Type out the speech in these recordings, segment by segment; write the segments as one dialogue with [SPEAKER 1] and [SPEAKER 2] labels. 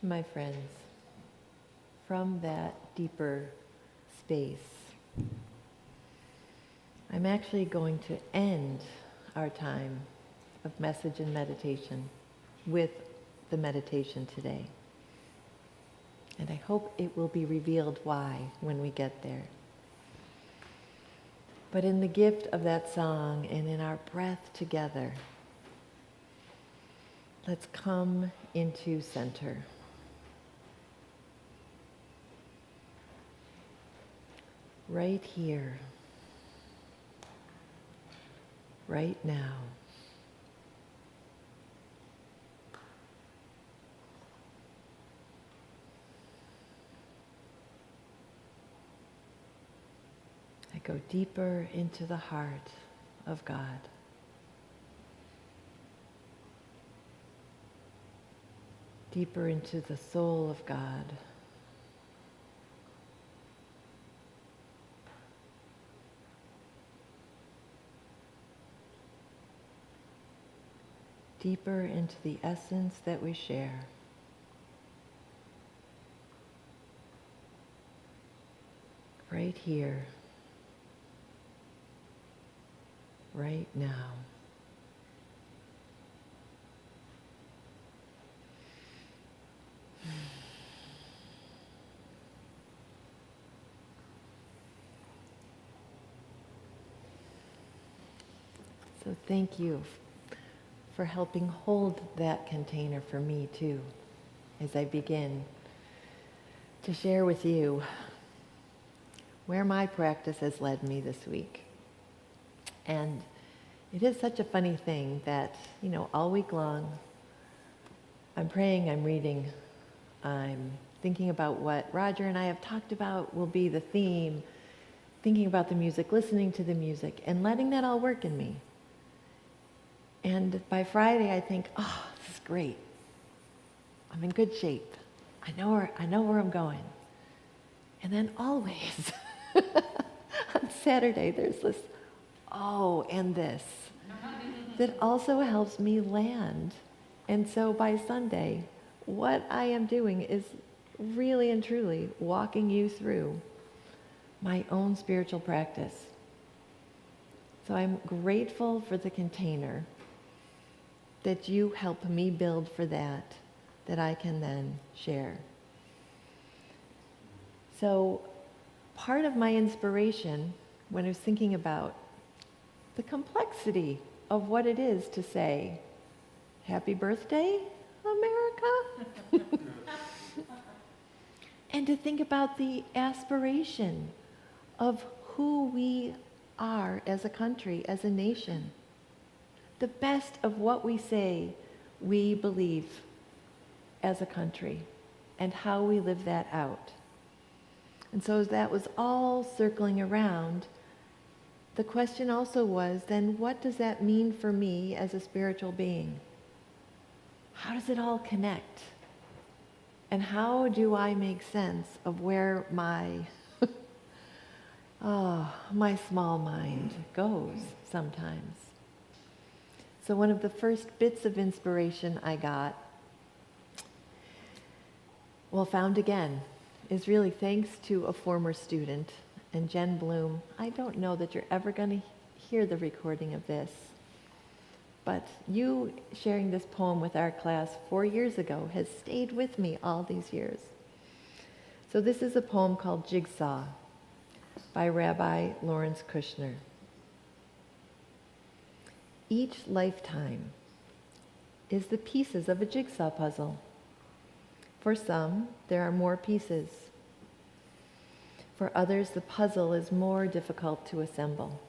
[SPEAKER 1] My friends, from that deeper space, I'm actually going to end our time of message and meditation with the meditation today. And I hope it will be revealed why when we get there. But in the gift of that song and in our breath together, let's come into center. Right here, right now. I go deeper into the heart of God. Deeper into the soul of God. Deeper into the essence that we share. Right here, right now. So thank you for helping hold that container for me too, as I begin to share with you where my practice has led me this week. And it is such a funny thing that, all week long, I'm praying, I'm reading, I'm thinking about what Roger and I have talked about will be the theme, thinking about the music, listening to the music, and letting that all work in me. And by Friday, I think, oh, this is great. I'm in good shape. I know where I'm going. And then always, on Saturday, there's this, and this, that also helps me land. And so by Sunday, what I am doing is really and truly walking you through my own spiritual practice. So I'm grateful for the container that you help me build for that I can then share. So part of my inspiration when I was thinking about the complexity of what it is to say, happy birthday, America? And to think about the aspiration of who we are as a country, as a nation. The best of what we say we believe as a country and how we live that out. And so as that was all circling around, the question also was, then what does that mean for me as a spiritual being? How does it all connect? And how do I make sense of where my my small mind goes sometimes? So one of the first bits of inspiration I got, found again, is really thanks to a former student, and Jen Bloom. I don't know that you're ever going to hear the recording of this, but you sharing this poem with our class 4 years ago has stayed with me all these years. So this is a poem called Jigsaw by Rabbi Lawrence Kushner. Each lifetime is the pieces of a jigsaw puzzle. For some, there are more pieces. For others, the puzzle is more difficult to assemble.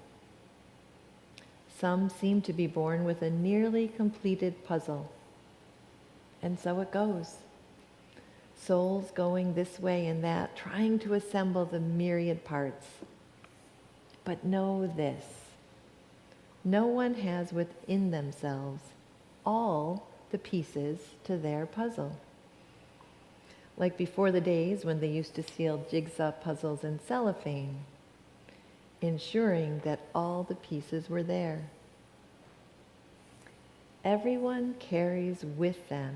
[SPEAKER 1] Some seem to be born with a nearly completed puzzle. And so it goes. Souls going this way and that, trying to assemble the myriad parts. But know this. No one has within themselves all the pieces to their puzzle. Like before the days when they used to seal jigsaw puzzles in cellophane, ensuring that all the pieces were there. Everyone carries with them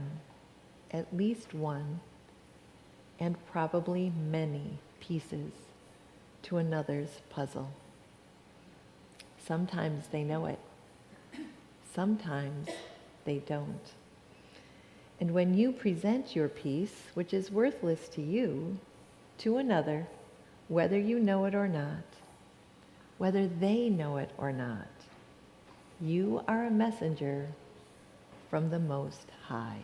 [SPEAKER 1] at least one, and probably many pieces to another's puzzle. Sometimes they know it. Sometimes they don't. And when you present your piece, which is worthless to you, to another, whether you know it or not, whether they know it or not, you are a messenger from the Most High.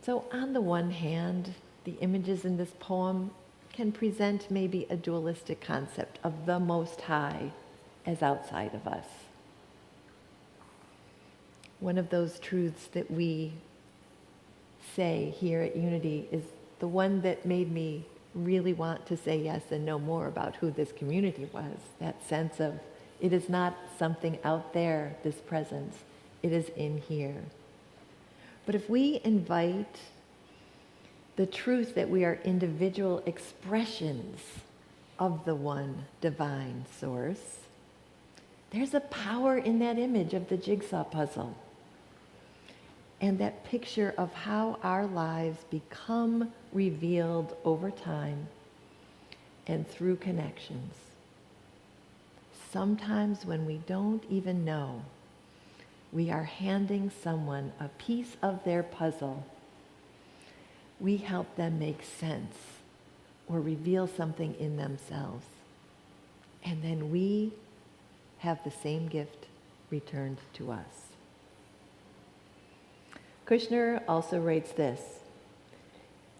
[SPEAKER 1] So on the one hand, the images in this poem can present maybe a dualistic concept of the Most High as outside of us. One of those truths that we say here at Unity is the one that made me really want to say yes and know more about who this community was. That sense of it is not something out there, this presence, it is in here. But if we invite the truth that we are individual expressions of the one divine source, there's a power in that image of the jigsaw puzzle and that picture of how our lives become revealed over time and through connections. Sometimes when we don't even know, we are handing someone a piece of their puzzle. We help them make sense or reveal something in themselves. And then we have the same gift returned to us. Kushner also writes this: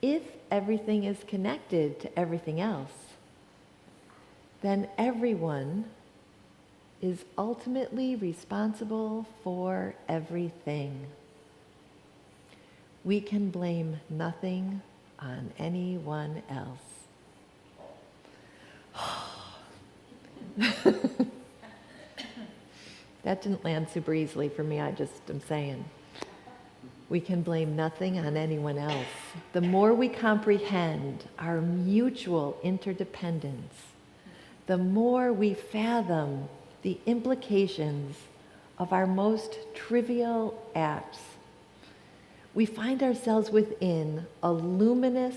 [SPEAKER 1] if everything is connected to everything else, then everyone is ultimately responsible for everything. We can blame nothing on anyone else. That didn't land super easily for me, I'm saying. We can blame nothing on anyone else. The more we comprehend our mutual interdependence, the more we fathom the implications of our most trivial acts. We find ourselves within a luminous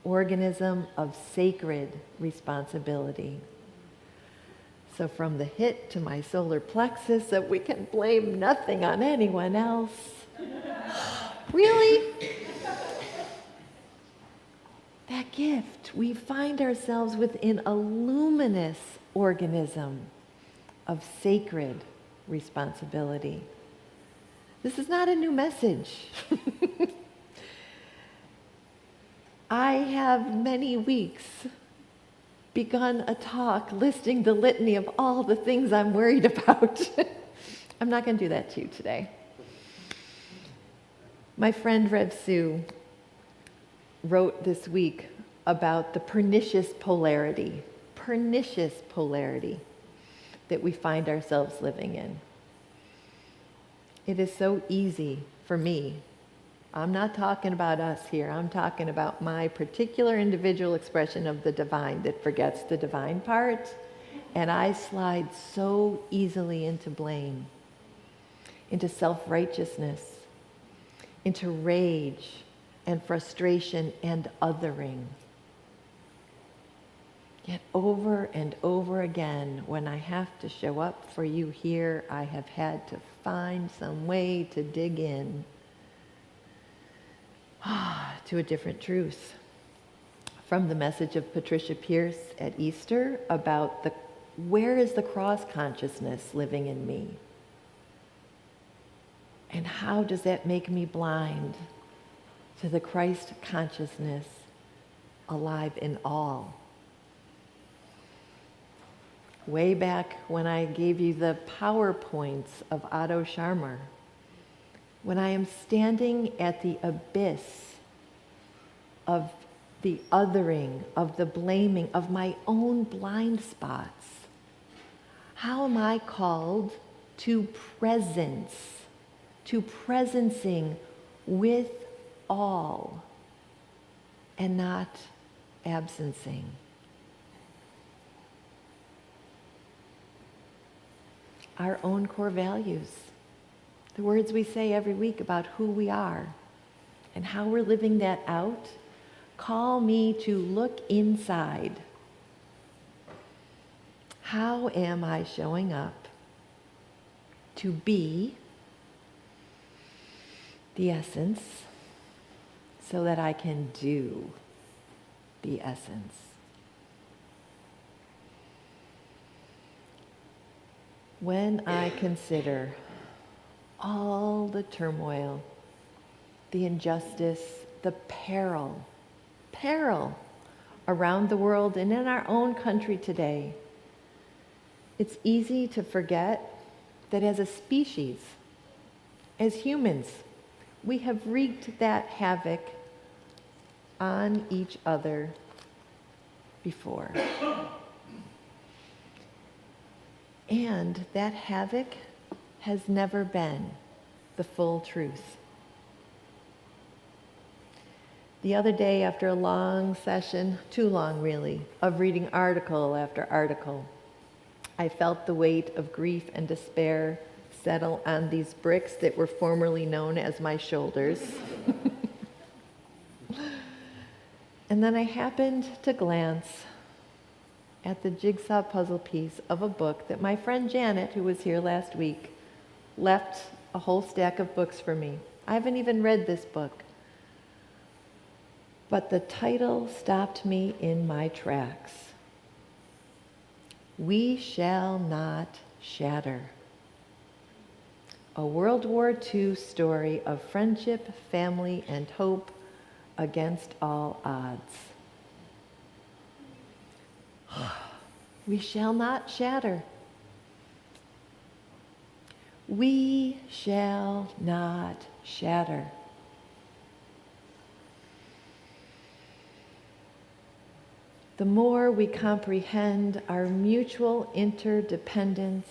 [SPEAKER 1] organism of sacred responsibility. So from the hit to my solar plexus, that we can blame nothing on anyone else. Really? That gift, we find ourselves within a luminous organism of sacred responsibility. This is not a new message. I have many weeks begun a talk listing the litany of all the things I'm worried about. I'm not going to do that to you today. My friend Rev Sue wrote this week about the pernicious polarity that we find ourselves living in. It is so easy for me. I'm not talking about us here. I'm talking about my particular individual expression of the divine that forgets the divine part, and I slide so easily into blame, into self-righteousness, into rage and frustration and othering. Yet over and over again, when I have to show up for you here, I have had to find some way to dig in to a different truth. From the message of Patricia Pierce at Easter about where is the cross consciousness living in me? And how does that make me blind to the Christ consciousness alive in all? Way back when I gave you the PowerPoints of Otto Scharmer, when I am standing at the abyss of the othering, of the blaming, of my own blind spots, how am I called to presence, to presencing with all and not absencing? Our own core values, The words we say every week about who we are and how we're living that out call me to look inside. How am I showing up to be the essence so that I can do the essence? When I consider all the turmoil, the injustice, the peril around the world and in our own country today, it's easy to forget that as a species, as humans, we have wreaked that havoc on each other before. And that havoc has never been the full truth. The other day, after a long session, too long really, of reading article after article, I felt the weight of grief and despair settle on these bricks that were formerly known as my shoulders. And then I happened to glance at the jigsaw puzzle piece of a book that my friend Janet, who was here last week, left a whole stack of books for me. I haven't even read this book. But the title stopped me in my tracks. We Shall Not Shatter. A World War II story of friendship, family, and hope against all odds. We shall not shatter. We shall not shatter. The more we comprehend our mutual interdependence,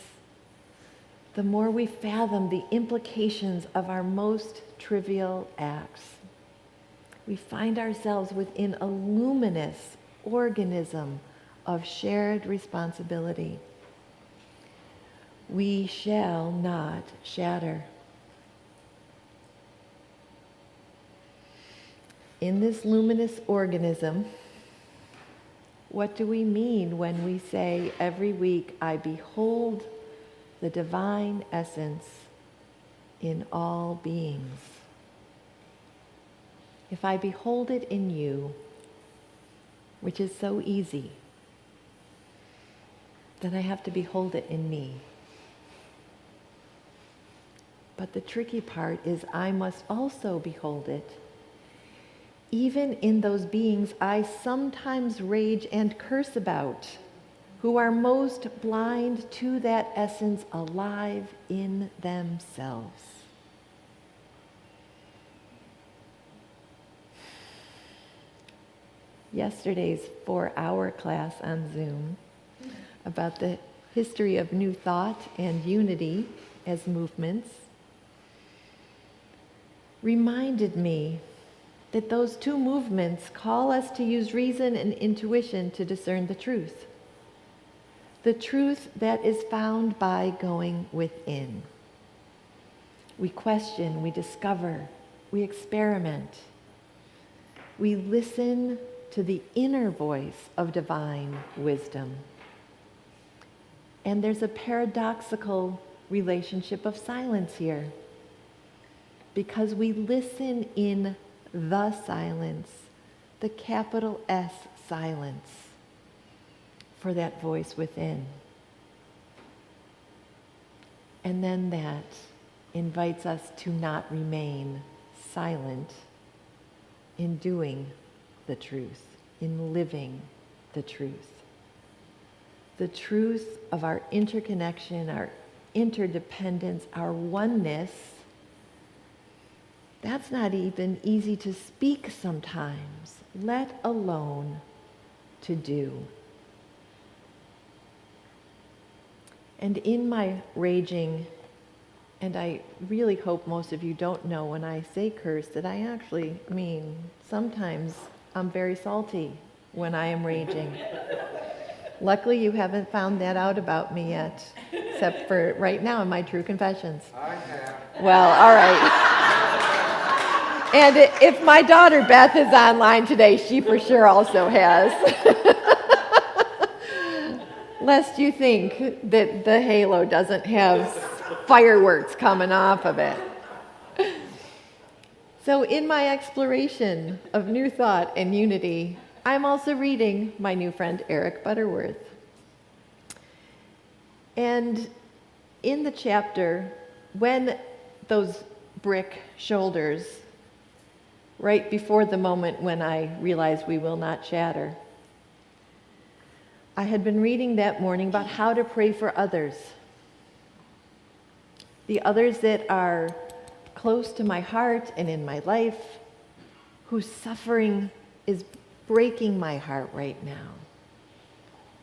[SPEAKER 1] the more we fathom the implications of our most trivial acts. We find ourselves within a luminous organism of shared responsibility. We shall not shatter. In this luminous organism, what do we mean when we say every week, I behold the divine essence in all beings? If I behold it in you, which is so easy, then I have to behold it in me. But the tricky part is I must also behold it even in those beings I sometimes rage and curse about, who are most blind to that essence alive in themselves. Yesterday's 4-hour class on Zoom about the history of New Thought and unity as movements reminded me that those two movements call us to use reason and intuition to discern the truth that is found by going within. We question, we discover, we experiment. We listen to the inner voice of divine wisdom. And there's a paradoxical relationship of silence here, because we listen in the silence, the capital S silence, for that voice within. And then that invites us to not remain silent in doing the truth, in living the truth. The truth of our interconnection, our interdependence, our oneness. That's not even easy to speak sometimes, let alone to do. And in my raging, and I really hope most of you don't know when I say curse that I actually mean sometimes I'm very salty when I am raging. Luckily you haven't found that out about me yet, except for right now in my true confessions.
[SPEAKER 2] I have.
[SPEAKER 1] Well, all right. And if my daughter Beth is online today, she for sure also has. Lest you think that the halo doesn't have fireworks coming off of it. So in my exploration of New Thought and Unity, I'm also reading my new friend Eric Butterworth. And in the chapter, when those brick shoulders, right before the moment when I realized we will not shatter, I had been reading that morning about how to pray for others. The others that are close to my heart and in my life, whose suffering is breaking my heart right now.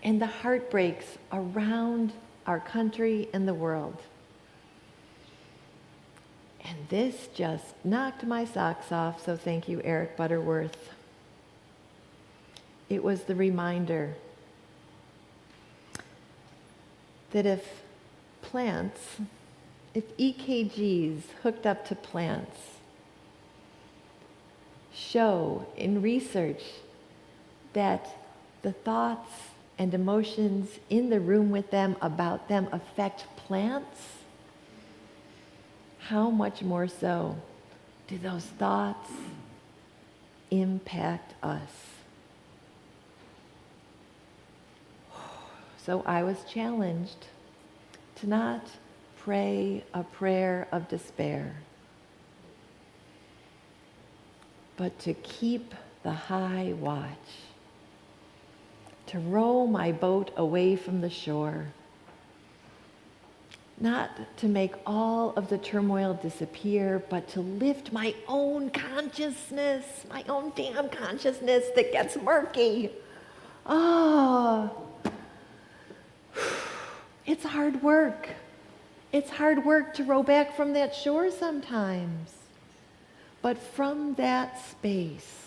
[SPEAKER 1] And the heartbreaks around our country and the world. And this just knocked my socks off, so thank you, Eric Butterworth. It was the reminder that if EKGs hooked up to plants show in research that the thoughts and emotions in the room with them about them affect plants, how much more so do those thoughts impact us? So I was challenged to not pray a prayer of despair, but to keep the high watch, to row my boat away from the shore, not to make all of the turmoil disappear, but to lift my own consciousness, my own damn consciousness that gets murky. It's hard work. It's hard work to row back from that shore sometimes. But from that space,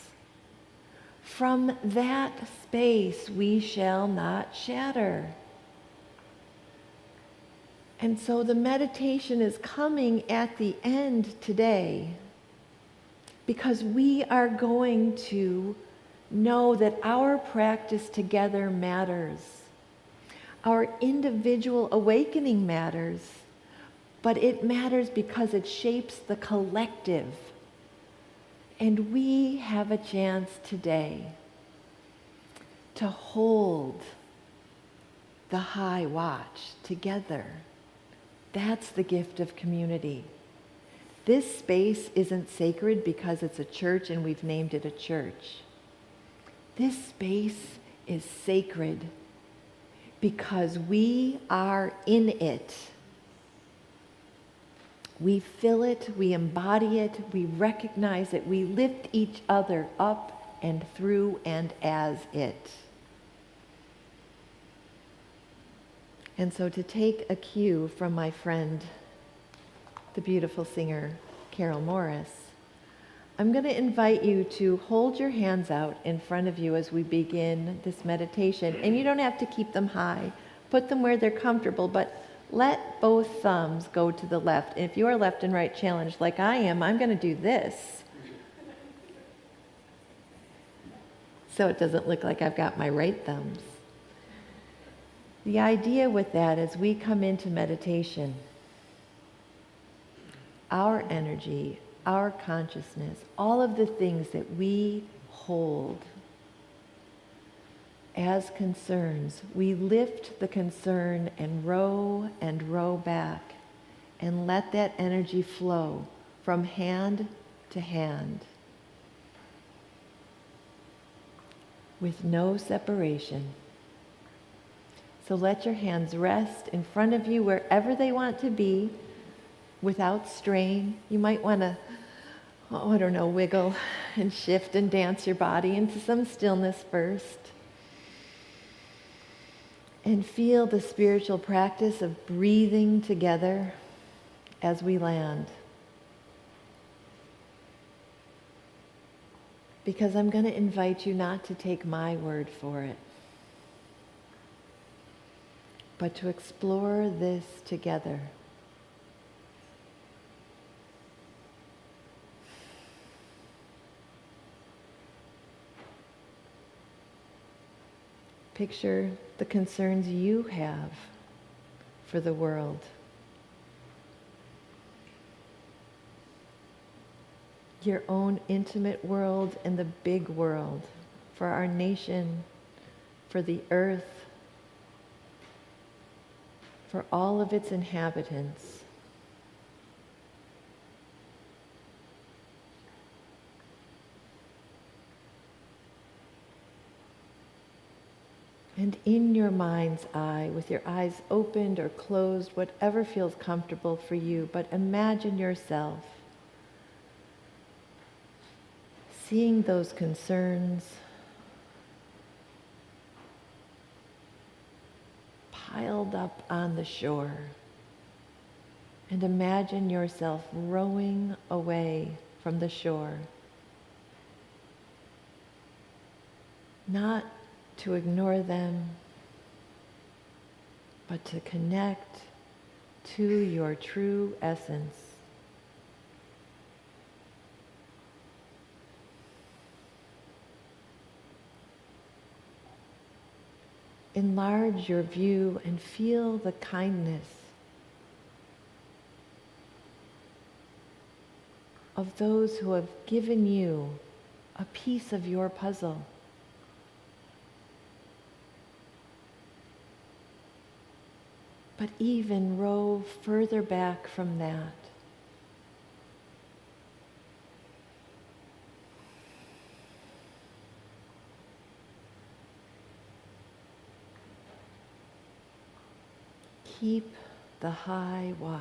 [SPEAKER 1] we shall not shatter. And so the meditation is coming at the end today because we are going to know that our practice together matters. Our individual awakening matters, but it matters because it shapes the collective. And we have a chance today to hold the high watch together. That's the gift of community. This space isn't sacred because it's a church and we've named it a church. This space is sacred because we are in it. We feel it, we embody it, we recognize it, we lift each other up and through and as it. And so to take a cue from my friend, the beautiful singer, Carol Morris, I'm going to invite you to hold your hands out in front of you as we begin this meditation. And you don't have to keep them high. Put them where they're comfortable, but let both thumbs go to the left. And if you are left and right challenged like I am, I'm going to do this. So it doesn't look like I've got my right thumbs. The idea with that is we come into meditation, our energy, our consciousness, all of the things that we hold as concerns, we lift the concern and row back and let that energy flow from hand to hand with no separation. So let your hands rest in front of you wherever they want to be without strain. You might want to, wiggle and shift and dance your body into some stillness first. And feel the spiritual practice of breathing together as we land. Because I'm going to invite you not to take my word for it, but to explore this together. Picture the concerns you have for the world. Your own intimate world and the big world, for our nation, for the earth, for all of its inhabitants. And in your mind's eye, with your eyes opened or closed, whatever feels comfortable for you, but imagine yourself seeing those concerns piled up on the shore. And imagine yourself rowing away from the shore. Not to ignore them, but to connect to your true essence. Enlarge your view and feel the kindness of those who have given you a piece of your puzzle. But even row further back from that. Keep the high watch.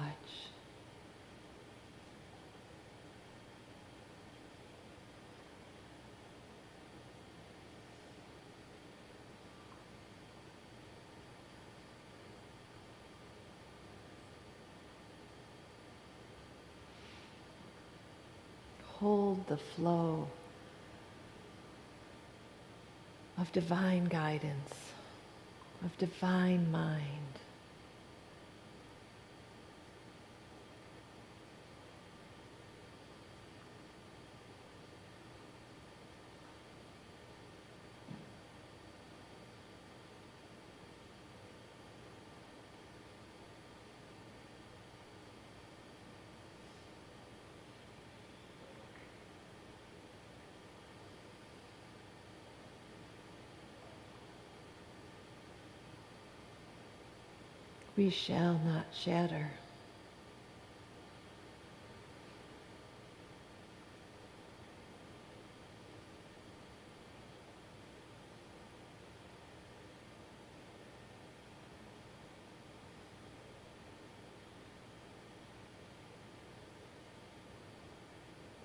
[SPEAKER 1] Hold the flow of divine guidance, of divine mind. We shall not shatter.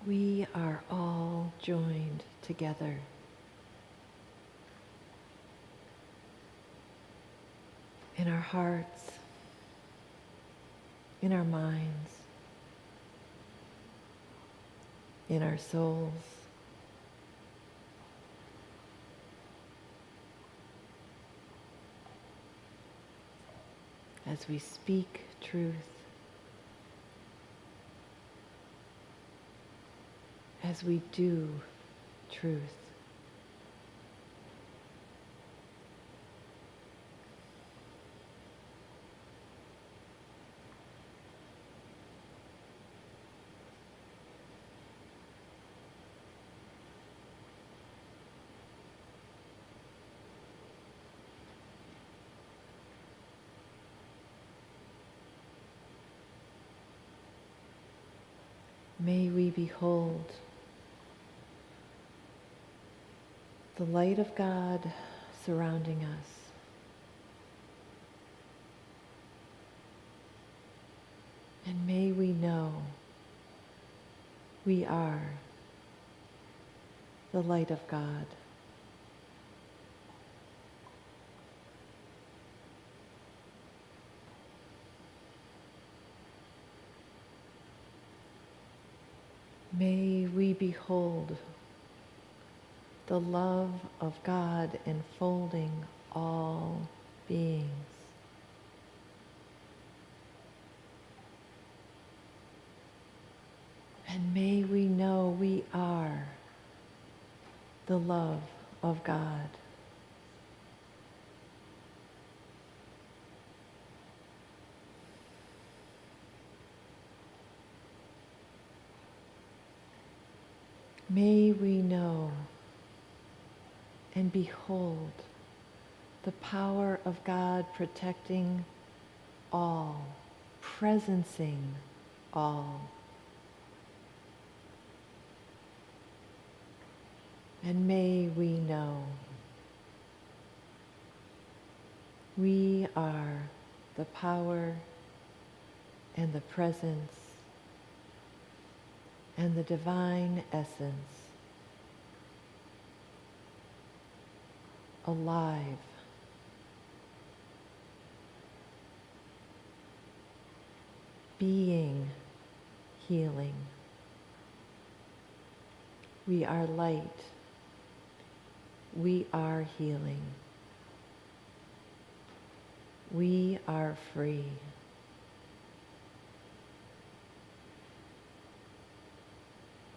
[SPEAKER 1] We are all joined together. In our hearts, in our minds, in our souls. As we speak truth, as we do truth. May we behold the light of God surrounding us. And may we know we are the light of God. May we behold the love of God enfolding all beings. And may we know we are the love of God. May we know and behold the power of God protecting all, presencing all. And may we know we are the power and the presence and the divine essence, alive, being healing. We are light. We are healing. We are free.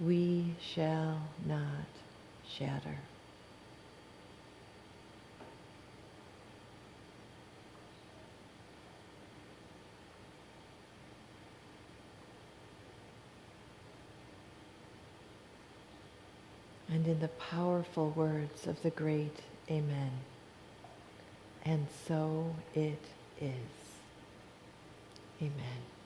[SPEAKER 1] We shall not shatter. And in the powerful words of the great Amen, and so it is. Amen.